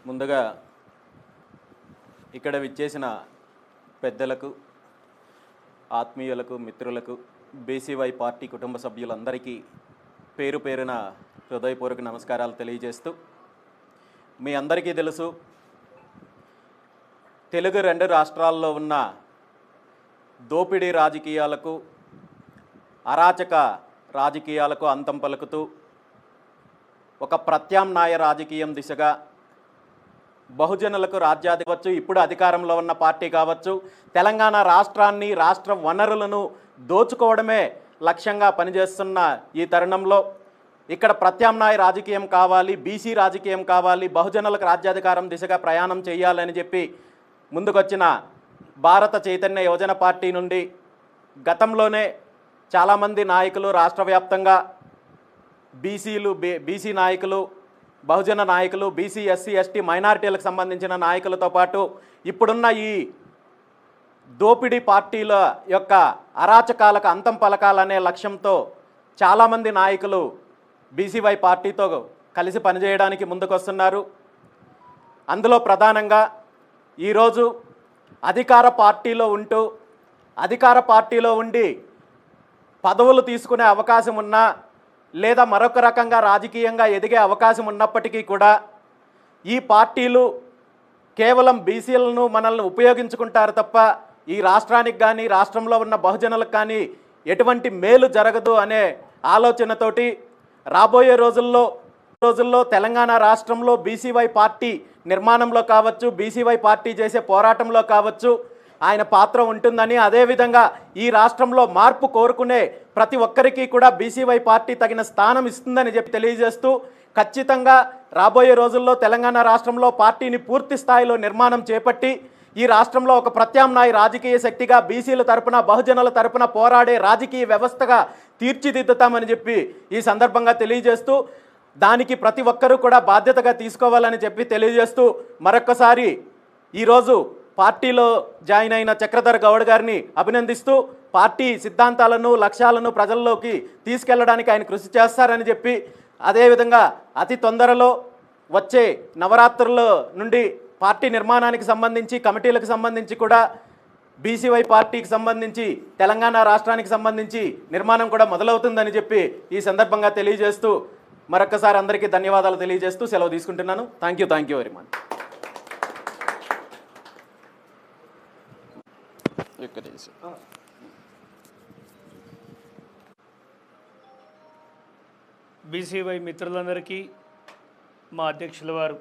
ముందుగా ఇక్కడ విచ్చేసిన పెద్దలకు, ఆత్మీయులకు, మిత్రులకు, బీసీవై పార్టీ కుటుంబ సభ్యులందరికీ పేరు పేరున హృదయపూర్వక నమస్కారాలు తెలియజేస్తూ, మీ అందరికీ తెలుసు తెలుగు రెండు రాష్ట్రాల్లో ఉన్న దోపిడీ రాజకీయాలకు, అరాచక రాజకీయాలకు అంతం పలుకుతూ ఒక ప్రత్యామ్నాయ రాజకీయం దిశగా బహుజనులకు రాజ్యాధిపత్యం ఇప్పుడు అధికారంలో ఉన్న పార్టీ కావచ్చు, తెలంగాణ రాష్ట్రాన్ని, రాష్ట్ర వనరులను దోచుకోవడమే లక్ష్యంగా పనిచేస్తున్న ఈ తరుణంలో ఇక్కడ ప్రత్యామ్నాయ రాజకీయం కావాలి, బీసీ రాజకీయం కావాలి, బహుజనులకు రాజ్యాధికారం దిశగా ప్రయాణం చేయాలని చెప్పి ముందుకొచ్చిన భారత చైతన్య యువజన పార్టీ నుండి గతంలోనే చాలామంది నాయకులు రాష్ట్ర వ్యాప్తంగా బీసీ నాయకులు, బహుజన నాయకులు, బీసీ, ఎస్సీ, ఎస్టీ, మైనారిటీలకు సంబంధించిన నాయకులతో పాటు ఇప్పుడున్న ఈ దోపిడీ పార్టీల యొక్క అరాచకాలకు అంతం పలకాలనే లక్ష్యంతో చాలామంది నాయకులు బీసీవై పార్టీతో కలిసి పనిచేయడానికి ముందుకొస్తున్నారు. అందులో ప్రధానంగా ఈరోజు అధికార పార్టీలో ఉండి పదవులు తీసుకునే అవకాశం ఉన్నా లేదా మరొక రకంగా రాజకీయంగా ఎదిగే అవకాశం ఉన్నప్పటికీ కూడా ఈ పార్టీలు కేవలం బీసీలను మనల్ని ఉపయోగించుకుంటారు తప్ప ఈ రాష్ట్రానికి కానీ, రాష్ట్రంలో ఉన్న బహుజనులకు కానీ ఎటువంటి మేలు జరగదు అనే ఆలోచనతోటి రాబోయే రోజుల్లో తెలంగాణ రాష్ట్రంలో బీసీవై పార్టీ నిర్మాణంలో కావచ్చు, బీసీవై పార్టీ చేసే పోరాటంలో కావచ్చు ఆయన పాత్ర ఉంటుందని, అదేవిధంగా ఈ రాష్ట్రంలో మార్పు కోరుకునే ప్రతి ఒక్కరికి కూడా బీసీవై పార్టీ తగిన స్థానం ఇస్తుందని చెప్పి తెలియజేస్తూ, ఖచ్చితంగా రాబోయే రోజుల్లో తెలంగాణ రాష్ట్రంలో పార్టీని పూర్తి స్థాయిలో నిర్మాణం చేపట్టి ఈ రాష్ట్రంలో ఒక ప్రత్యామ్నాయ రాజకీయ శక్తిగా బీసీల తరపున, బహుజనుల తరపున పోరాడే రాజకీయ వ్యవస్థగా తీర్చిదిద్దుతామని చెప్పి ఈ సందర్భంగా తెలియజేస్తూ, దానికి ప్రతి ఒక్కరూ కూడా బాధ్యతగా తీసుకోవాలని చెప్పి తెలియజేస్తూ, మరొక్కసారి ఈరోజు పార్టీలో జాయిన్ అయిన చక్రధర్ గౌడ్ గారిని అభినందిస్తూ, పార్టీ సిద్ధాంతాలను, లక్ష్యాలను ప్రజల్లోకి తీసుకెళ్లడానికి ఆయన కృషి చేస్తారని చెప్పి, అదేవిధంగా అతి తొందరలో వచ్చే నవరాత్రుల నుండి పార్టీ నిర్మాణానికి సంబంధించి, కమిటీలకు సంబంధించి కూడా బీసీవై పార్టీకి సంబంధించి, తెలంగాణ రాష్ట్రానికి సంబంధించి నిర్మాణం కూడా మొదలవుతుందని చెప్పి ఈ సందర్భంగా తెలియజేస్తూ, మరొకసారి అందరికీ ధన్యవాదాలు తెలియజేస్తూ సెలవు తీసుకుంటున్నాను. Thank you very much. BCY మిత్రులందరికీ, మా అధ్యక్షుల వారు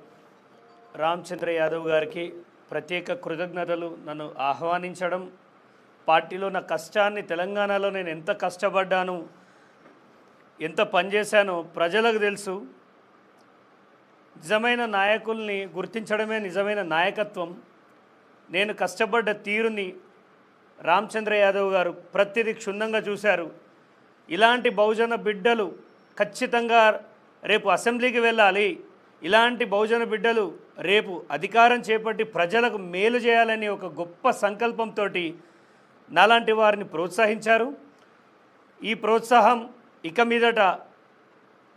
రామచంద్ర యాదవ్ గారికి ప్రత్యేక కృతజ్ఞతలు. నన్ను ఆహ్వానించడం, పార్టీలో నా కష్టాన్ని, తెలంగాణలో నేను ఎంత కష్టపడ్డాను, ఎంత పనిచేశానో ప్రజలకు తెలుసు. నిజమైన నాయకుల్ని గుర్తించడమే నిజమైన నాయకత్వం. నేను కష్టపడ్డ తీరుని రామచంద్ర యాదవ్ గారు ప్రతిదీ క్షుణ్ణంగా చూశారు. ఇలాంటి బహుజన బిడ్డలు ఖచ్చితంగా రేపు అసెంబ్లీకి వెళ్ళాలి, ఇలాంటి బహుజన బిడ్డలు రేపు అధికారం చేపట్టి ప్రజలకు మేలు చేయాలని ఒక గొప్ప సంకల్పంతో నాలాంటి వారిని ప్రోత్సహించారు. ఈ ప్రోత్సాహం ఇక మీదట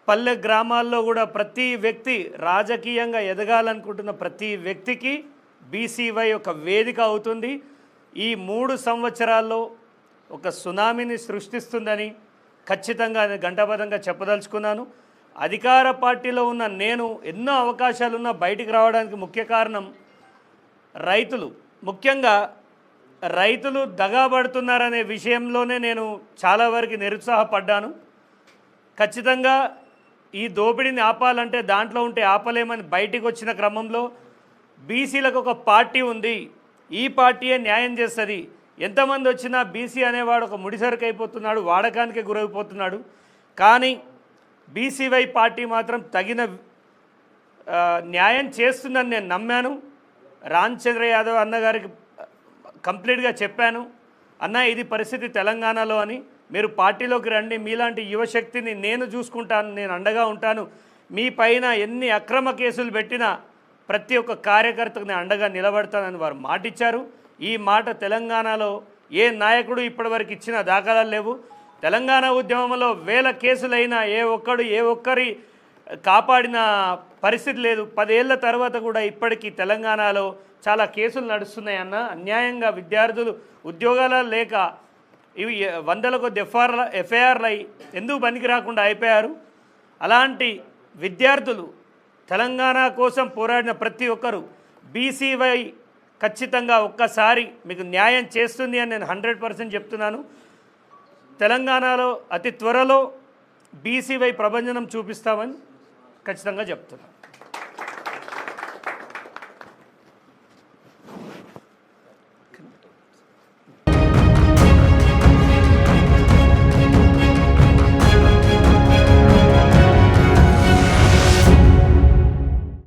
పల్లె గ్రామాల్లో కూడా ప్రతి వ్యక్తి రాజకీయంగా ఎదగాలనుకుంటున్న ప్రతి వ్యక్తికి బీసీవై ఒక వేదిక అవుతుంది. ఈ 3 సంవత్సరాల్లో ఒక సునామీని సృష్టిస్తుందని ఖచ్చితంగా ఘంటాబద్ధంగా చెప్పదలుచుకున్నాను. అధికార పార్టీలో ఉన్న నేను ఎన్నో అవకాశాలున్నా బయటికి రావడానికి ముఖ్య కారణం రైతులు. ముఖ్యంగా రైతులు దగాబడుతున్నారనే విషయంలోనే నేను చాలా వరకు నిరుత్సాహపడ్డాను. ఖచ్చితంగా ఈ దోపిడీని ఆపాలంటే దాంట్లో ఉంటే ఆపలేమని బయటికి వచ్చిన క్రమంలో బీసీలకు ఒక పార్టీ ఉంది, ఈ పార్టీయే న్యాయం చేస్తుంది. ఎంతమంది వచ్చినా బీసీ అనేవాడు ఒక ముడిసరికి అయిపోతున్నాడు, వాడకానికే గురైపోతున్నాడు. కానీ బీసీవై పార్టీ మాత్రం తగిన న్యాయం చేస్తుందని నేను నమ్మాను. రామచంద్ర యాదవ్ అన్నగారికి కంప్లీట్గా చెప్పాను, అన్న ఇది పరిస్థితి తెలంగాణలో అని, మీరు పార్టీలోకి రండి, మీలాంటి యువశక్తిని నేను చూసుకుంటాను, నేను అండగా ఉంటాను, మీ పైన ఎన్ని అక్రమ కేసులు పెట్టినా ప్రతి ఒక్క కార్యకర్తకు నేను అండగా నిలబడతానని వారు మాటిచ్చారు. ఈ మాట తెలంగాణలో ఏ నాయకుడు ఇప్పటివరకు ఇచ్చిన దాఖలాలు లేవు. తెలంగాణ ఉద్యమంలో వేల కేసులైనా ఏ ఒక్కరి కాపాడిన పరిస్థితి లేదు. 10 ఏళ్ల తర్వాత కూడా ఇప్పటికీ తెలంగాణలో చాలా కేసులు నడుస్తున్నాయన్న. అన్యాయంగా విద్యార్థులు ఉద్యోగాలు లేక ఇవి వందల కొద్ది ఎఫ్ఐఆర్లు అయి ఎందుకు పనికి రాకుండా అయిపోయారు. అలాంటి విద్యార్థులు తెలంగాణ కోసం పోరాడిన ప్రతి ఒక్కరు బీసీవై ఖచ్చితంగా ఒక్కసారి మీకు న్యాయం చేస్తుంది అని నేను 100% చెప్తున్నాను. తెలంగాణలో అతి త్వరలో బీసీవై ప్రభంజనం చూపిస్తామని ఖచ్చితంగా చెప్తున్నాను.